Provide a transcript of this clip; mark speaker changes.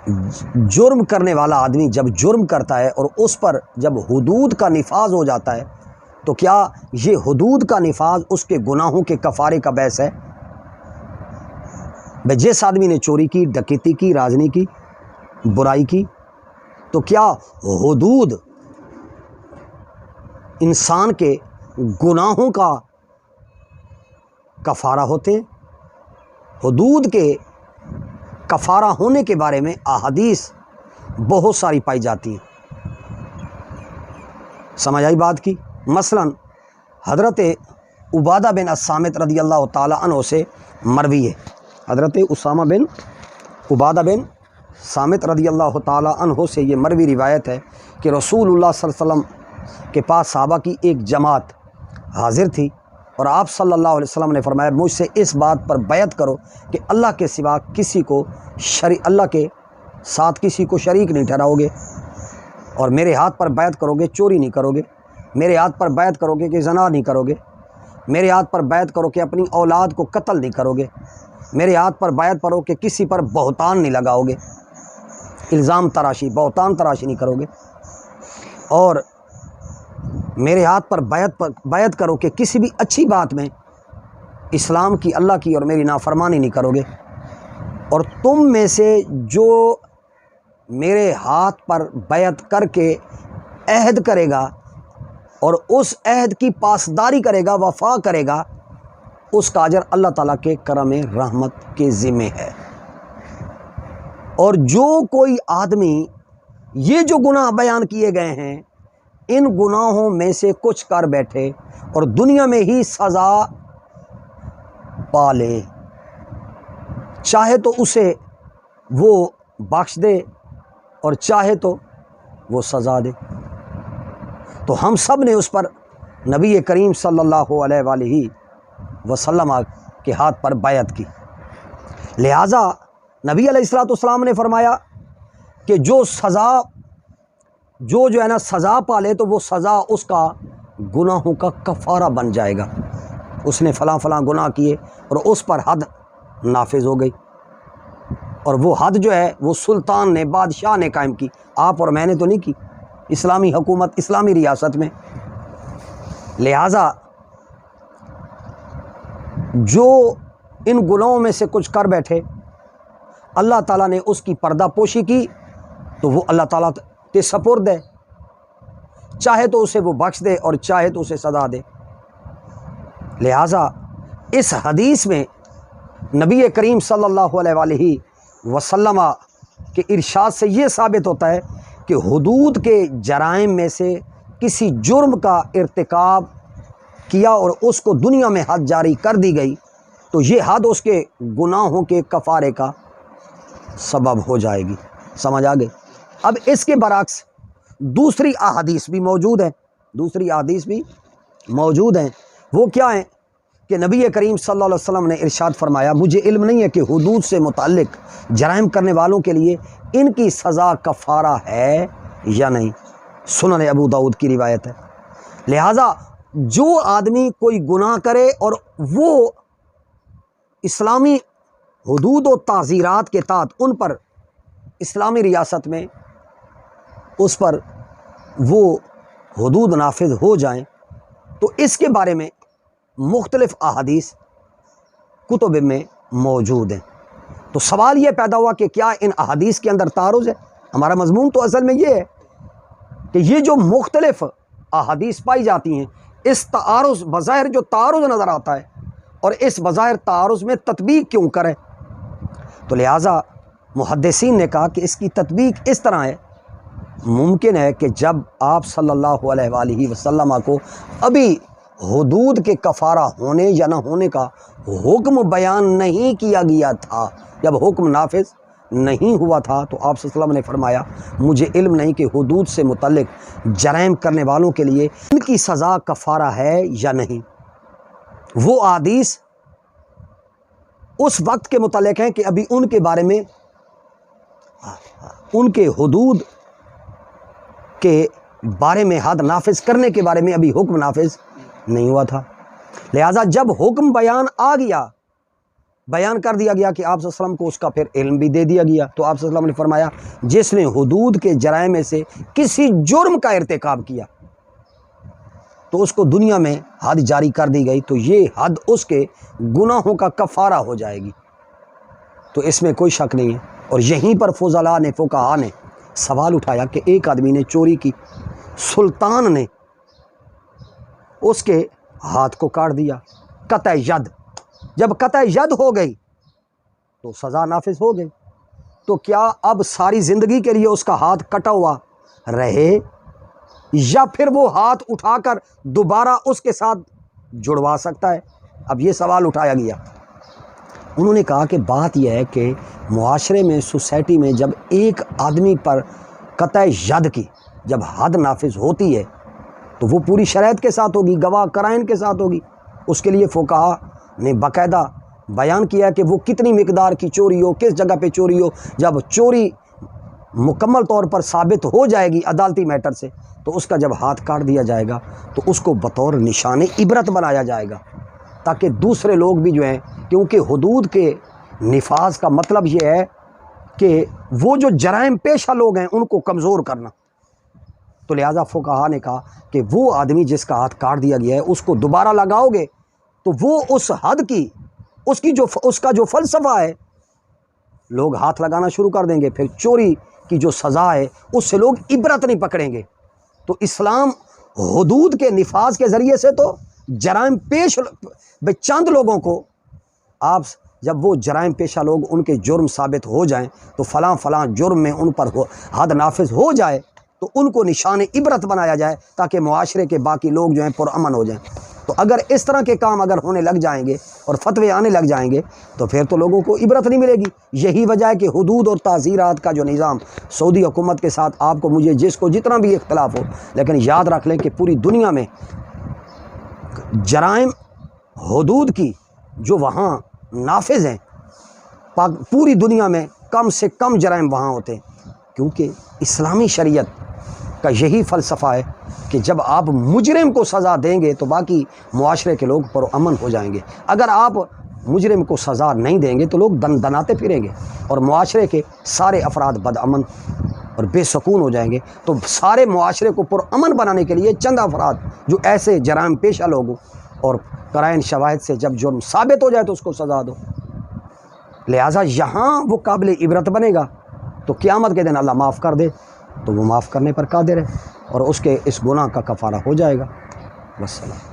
Speaker 1: جرم کرنے والا آدمی جب جرم کرتا ہے اور اس پر جب حدود کا نفاذ ہو جاتا ہے تو کیا یہ حدود کا نفاذ اس کے گناہوں کے کفارے کا باعث ہے؟ جس آدمی نے چوری کی، ڈکیتی کی، رازنی کی، برائی کی، تو کیا حدود انسان کے گناہوں کا کفارہ ہوتے ہیں؟ حدود کے کفارہ ہونے کے بارے میں احادیث بہت ساری پائی جاتی ہیں۔ سمجھ آئی بات کی؟ مثلا حضرت عبادہ بن الصامت رضی اللہ تعالی عنہ سے مروی ہے، حضرت اسامہ بن عبادہ بن صامت رضی اللہ تعالی عنہ سے یہ مروی روایت ہے کہ رسول اللہ صلی اللہ علیہ وسلم کے پاس صحابہ کی ایک جماعت حاضر تھی اور آپ صلی اللہ علیہ وسلم نے فرمایا مجھ سے اس بات پر بیعت کرو کہ اللہ کے سوا کسی کو اللہ کے ساتھ کسی کو شریک نہیں ٹھہراؤ گے، اور میرے ہاتھ پر بیعت کرو گے چوری نہیں کرو گے، میرے ہاتھ پر بیعت کرو گے کہ زنا نہیں کرو گے، میرے ہاتھ پر بیعت کرو کہ اپنی اولاد کو قتل نہیں کرو گے، میرے ہاتھ پر بیعت کرو کہ کسی پر بہتان نہیں لگاؤ گے، الزام تراشی بہتان تراشی نہیں کرو گے، اور میرے ہاتھ پر بیعت کرو کہ کسی بھی اچھی بات میں اسلام کی، اللہ کی اور میری نافرمانی نہیں کرو گے، اور تم میں سے جو میرے ہاتھ پر بیعت کر کے عہد کرے گا اور اس عہد کی پاسداری کرے گا، وفا کرے گا، اس کا اجر اللہ تعالیٰ کے کرم رحمت کے ذمہ ہے۔ اور جو کوئی آدمی یہ جو گناہ بیان کیے گئے ہیں ان گناہوں میں سے کچھ کر بیٹھے اور دنیا میں ہی سزا پا لے، چاہے تو اسے وہ بخش دے اور چاہے تو وہ سزا دے، تو ہم سب نے اس پر نبی کریم صلی اللہ علیہ وآلہ وسلم کے ہاتھ پر بیعت کی۔ لہٰذا نبی علیہ الصلوۃ والسلام نے فرمایا کہ جو ہے نا سزا پالے تو وہ سزا اس کا گناہوں کا کفارہ بن جائے گا۔ اس نے فلاں فلاں گناہ کیے اور اس پر حد نافذ ہو گئی، اور وہ حد جو ہے وہ سلطان نے، بادشاہ نے قائم کی، آپ اور میں نے تو نہیں کی، اسلامی حکومت اسلامی ریاست میں۔ لہٰذا جو ان گناہوں میں سے کچھ کر بیٹھے اللہ تعالیٰ نے اس کی پردہ پوشی کی تو وہ اللہ تعالیٰ کے سپرد ہے، چاہے تو اسے وہ بخش دے اور چاہے تو اسے سزا دے۔ لہٰذا اس حدیث میں نبی کریم صلی اللہ علیہ وآلہ وسلم کے ارشاد سے یہ ثابت ہوتا ہے کہ حدود کے جرائم میں سے کسی جرم کا ارتکاب کیا اور اس کو دنیا میں حد جاری کر دی گئی تو یہ حد اس کے گناہوں کے کفارے کا سبب ہو جائے گی۔ سمجھ آ گئی؟ اب اس کے برعکس دوسری احادیث بھی موجود ہیں، وہ کیا ہیں کہ نبی کریم صلی اللہ علیہ وسلم نے ارشاد فرمایا مجھے علم نہیں ہے کہ حدود سے متعلق جرائم کرنے والوں کے لیے ان کی سزا کفارہ ہے یا نہیں۔ سنن ابو داؤد کی روایت ہے۔ لہٰذا جو آدمی کوئی گناہ کرے اور وہ اسلامی حدود و تعزیرات کے تحت ان پر اسلامی ریاست میں اس پر وہ حدود نافذ ہو جائیں تو اس کے بارے میں مختلف احادیث کتب میں موجود ہیں۔ تو سوال یہ پیدا ہوا کہ کیا ان احادیث کے اندر تعارض ہے؟ ہمارا مضمون تو اصل میں یہ ہے کہ یہ جو مختلف احادیث پائی جاتی ہیں اس تعارض بظاہر جو تعارض نظر آتا ہے اور اس بظاہر تعارض میں تطبیق کیوں کریں؟ تو لہٰذا محدثین نے کہا کہ اس کی تطبیق اس طرح ہے، ممکن ہے کہ جب آپ صلی اللہ علیہ وآلہ وسلم کو ابھی حدود کے کفارہ ہونے یا نہ ہونے کا حکم بیان نہیں کیا گیا تھا، جب حکم نافذ نہیں ہوا تھا تو آپ صلی اللہ علیہ وسلم نے فرمایا مجھے علم نہیں کہ حدود سے متعلق جرائم کرنے والوں کے لیے ان کی سزا کفارہ ہے یا نہیں۔ وہ احادیث اس وقت کے متعلق ہیں کہ ابھی ان کے بارے میں ان کے حدود کے بارے میں حد نافذ کرنے کے بارے میں ابھی حکم نافذ نہیں ہوا تھا۔ لہٰذا جب حکم بیان آ گیا، بیان کر دیا گیا کہ آپ صلی اللہ علیہ وسلم کو اس کا پھر علم بھی دے دیا گیا. تو آپ صلی اللہ علیہ وسلم نے فرمایا جس نے حدود کے جرائم میں سے کسی جرم کا ارتکاب کیا تو اس کو دنیا میں حد جاری کر دی گئی تو یہ حد اس کے گناہوں کا کفارہ ہو جائے گی. تو اس میں کوئی شک نہیں ہے. اور یہیں پر فضلاء نے فقہاء نے سوال اٹھایا کہ ایک آدمی نے چوری کی, سلطان نے اس کے ہاتھ کو کاٹ دیا, قطع ید. جب قطع ید ہو گئی تو سزا نافذ ہو گئی. تو کیا اب ساری زندگی کے لیے اس کا ہاتھ کٹا ہوا رہے یا پھر وہ ہاتھ اٹھا کر دوبارہ اس کے ساتھ جڑوا سکتا ہے؟ اب یہ سوال اٹھایا گیا. انہوں نے کہا کہ بات یہ ہے کہ معاشرے میں, سوسائٹی میں جب ایک آدمی پر قطع ید کی جب حد نافذ ہوتی ہے تو وہ پوری شرائط کے ساتھ ہوگی, گواہ قرائن کے ساتھ ہوگی. اس کے لیے فقہاء نے باقاعدہ بیان کیا کہ وہ کتنی مقدار کی چوری ہو, کس جگہ پہ چوری ہو. جب چوری مکمل طور پر ثابت ہو جائے گی عدالتی میٹر سے تو اس کا جب ہاتھ کاٹ دیا جائے گا تو اس کو بطور نشان عبرت بنایا جائے گا تاکہ دوسرے لوگ بھی جو ہیں, کیونکہ حدود کے نفاذ کا مطلب یہ ہے کہ وہ جو جرائم پیشہ لوگ ہیں ان کو کمزور کرنا. تو لہٰذا فقہاء نے کہا کہ وہ آدمی جس کا ہاتھ کاٹ دیا گیا ہے اس کو دوبارہ لگاؤ گے تو وہ اس حد کی اس کا جو فلسفہ ہے لوگ ہاتھ لگانا شروع کر دیں گے. پھر چوری کی جو سزا ہے اس سے لوگ عبرت نہیں پکڑیں گے. تو اسلام حدود کے نفاذ کے ذریعے سے تو جرائم پیش چند لوگوں کو آپ جب وہ جرائم پیشہ لوگ ان کے جرم ثابت ہو جائیں تو فلاں فلاں جرم میں ان پر حد نافذ ہو جائے تو ان کو نشان عبرت بنایا جائے تاکہ معاشرے کے باقی لوگ جو ہیں پرامن ہو جائیں. تو اگر اس طرح کے کام اگر ہونے لگ جائیں گے اور فتوے آنے لگ جائیں گے تو پھر تو لوگوں کو عبرت نہیں ملے گی. یہی وجہ ہے کہ حدود اور تعزیرات کا جو نظام سعودی حکومت کے ساتھ آپ کو مجھے جس کو جتنا بھی اختلاف ہو, لیکن یاد رکھ لیں کہ پوری دنیا میں جرائم حدود کی جو وہاں نافذ ہیں پوری دنیا میں کم سے کم جرائم وہاں ہوتے ہیں, کیونکہ اسلامی شریعت کا یہی فلسفہ ہے کہ جب آپ مجرم کو سزا دیں گے تو باقی معاشرے کے لوگ پرامن ہو جائیں گے. اگر آپ مجرم کو سزا نہیں دیں گے تو لوگ دناتے پھریں گے اور معاشرے کے سارے افراد بدامن اور بے سکون ہو جائیں گے. تو سارے معاشرے کو پرامن بنانے کے لیے چند افراد جو ایسے جرائم پیشہ لوگ ہوں اور قرائن شواہد سے جب جرم ثابت ہو جائے تو اس کو سزا دو. لہٰذا یہاں وہ قابل عبرت بنے گا تو قیامت کے دن اللہ معاف کر دے تو وہ معاف کرنے پر قادر ہے اور اس کے اس گناہ کا کفارہ ہو جائے گا. والسلام.